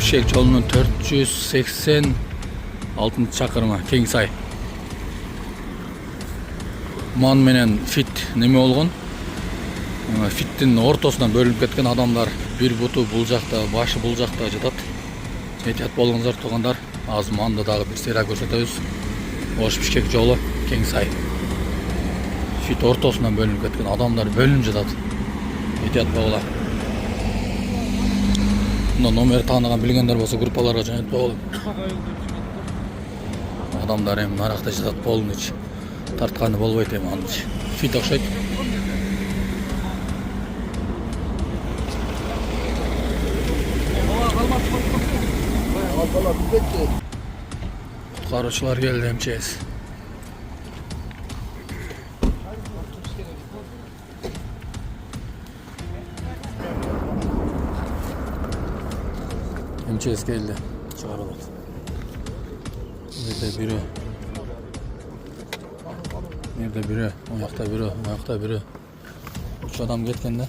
Бишкек жолунун 486 чакырымы Кеңсай. Ман менен Фит неме болгон? Фиттин ортосунан бөлүнүп кеткен адамдар бир буту бул жакта, башы бул жакта жатат. Этият болуңуздар туугандар. Азыр манда дагы бир сыйра көрсөтөбүз. Ош Бишкек жолу Кеңсай. Фит ортосунан бөлүнүп кеткен адамдар бөлүнүп жатат. Этият болгула. Мына номер тааныган билгендер болсо группаларга жөнөтпөй болот. Адамдар эми наракта жатат, полночь тартканы болбойт эми анчы. Фит окшойт. Куткаруучулар келди МЧС. МЧС келди. Чыгарып алды. Nerede biri? Nerede biri? Ayakta biri, ayakta biri. Üç adam ketken de.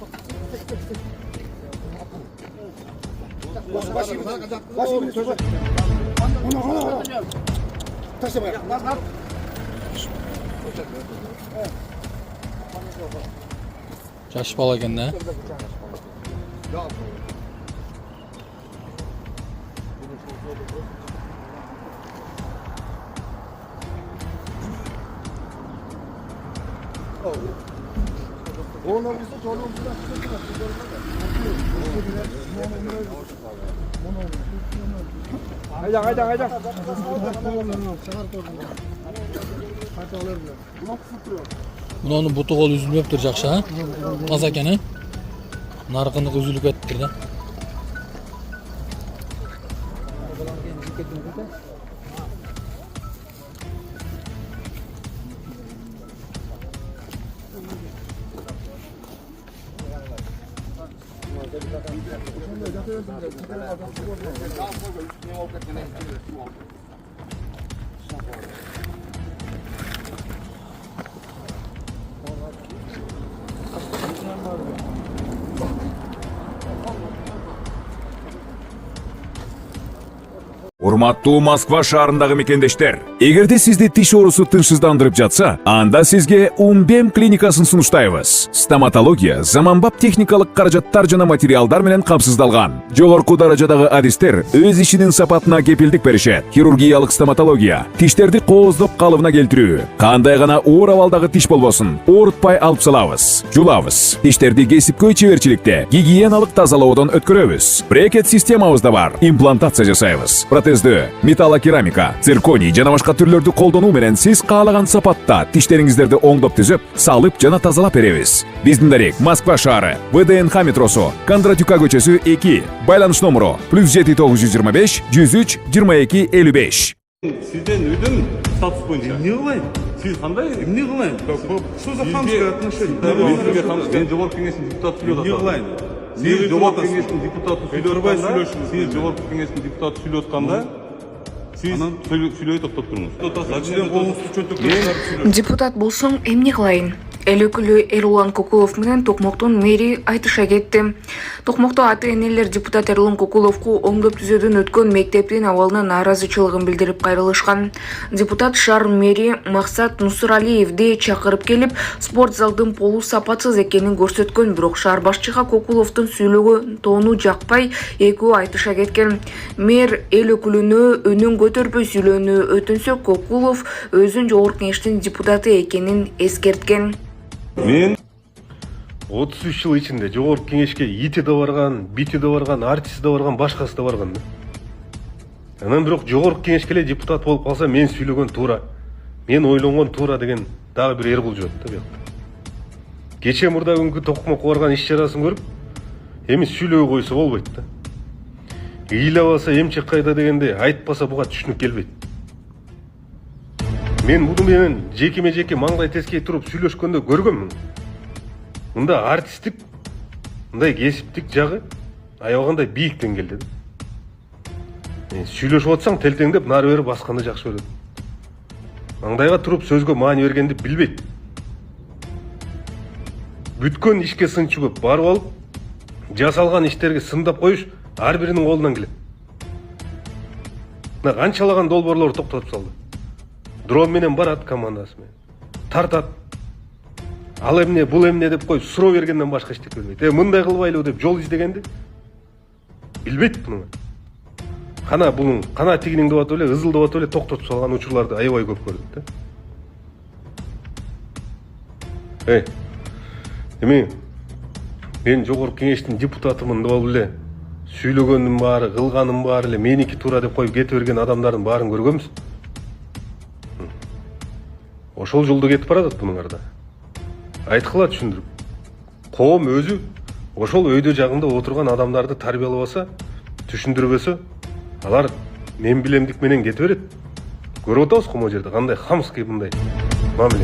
Жаш бала экен да. Haydi. Bunun butu kolu üzülmeptir jakşı ha? Taza eken ha? Narkınlık üzülüp ettir da. Урматтуу Москва шаарындагы мекендештер, эгерде сизди тиш оорусу тынчсыздандырып жатса, анда сизге Умбем клиникасын сунуштайбыз. Стоматология заманбап техникалык каражаттар жана материалдар менен камсыздалган. Жогорку даражадагы адистер өз ишинин сапатына кепилдик беришет. Хирургиялык стоматология, тиштерди кооздоп калыбына келтирүү, кандай гана оор абалдагы тиш болбосун, оорутпай алып салабыз, жулабыз. Тиштерди кесипкөй чеберчиликте, гигиеналык тазалоодон өткөрөбүз. Брекет системабыз да бар, имплантация жасайбыз. Металлокерамика, цирконий жана башка түрлөрдү колдонуу менен сиз каалаган сапатта тиштериңиздерди оңдоп түзөп, салып жана тазалап беребиз. Биздин дарек Москва шаары, ВДНХ метросу, Кондратюка көчөсү 2, байланыш номеру +7 925 103 22 55. Сизден үйдүн статус боюнча. Эмне кылайын? Сиз кандай? Эмне кылайын? Что за хамское отношение? Мен жогорку кеңештин депутаты сүйлөп Эмне кылайын? Сиз жогорку кеңештин депутаты сүйлөп атканда, сиз сүйлөбөй токтоп туруңуз. Депутат болсоң эмне кылайын? Эл өкүлү Эрулан Кокулов менен Токмоктун мэри айтыша кетти. Токмокто ата-энелер депутат Эрулан Кокуловку оңдоп түзөөдөн өткөн мектептин абалына нааразычылыгын билдирип кайрылышкан. Депутат шаар мэри Максат Нусуралиевди чакырып келип, спорт залдын полу сапатсыз экенин көрсөткөн, бирок шаар башчыга Кокуловдун сүйлөгөн тоону жакпай, экөө айтыша кеткен. Мэр эл өкүлүнө өнүн көтөрбөй сүйлөөнү өтүнсө, Кокулов өзүн жогорку кеңештин депутаты экенин эскерткен. Мен 33 жыл ичинде жогорку кеңешке ити да барган, бити да барган, артисти да барган, башкасы да барган. Анан бирок жогорку кеңешке эле депутат болуп калса, мен сүйлөгөн туура, мен ойлонгон туура деген дагы бир эркул жок да буякта. Кече мурда күнгү Токмокко барган иш чарасын көрүп, эми сүйлөбөй койсо болбойт да. Ыйлабаса эмчек кайда дегенде айтпаса буга түшүнүк келбейт. Мен буну менен жекеме-жеке маңдай тескей туруп сүйлөшкөндө көргөмүн. Мында артисттик, мындай кесиптик жагы аябагандай бийик деңгээлде. Сүйлөшүп атсаң телтеңдеп нары бери басканды жакшы көрөт. Маңдайга туруп сөзгө маани бергенди билбейт. Бүткөн ишке сынчы көп барып алып, жасалган иштерге сындап коюш ар биринин колунан келет. мына канчалаган долбоорлор токтотуп салды. Дрон менен барат командасы менен. Тартат. Ал эмне, бул эмне деп коюп суроо бергенден башка эчтеке билбейт. Мындай кылбайлы деп жол издегенди билбейт буну. Кана bunun, кана тигинин деп атып эле, ызыл деп атып эле токтотуп салган учурларды аябай көп көрдүк да. Эми мен жогорку кеңештин депутатымын деп алып эле сүйлөгөнүм баары, кылганым баары эле меники туура деп коюп кете берген адамдардын баарын көргөнбүз. Ошол жолдо кетип баратат бунуңар да. Айткыла түшүндүрүп. Коом өзү ошол өйдө жагында отурган адамдарды тарбиялабаса, түшүндүрбөсө, алар мен билемдик менен кете берет. Көрүп атабыз го могу жерде кандай хамский мындай мамиле.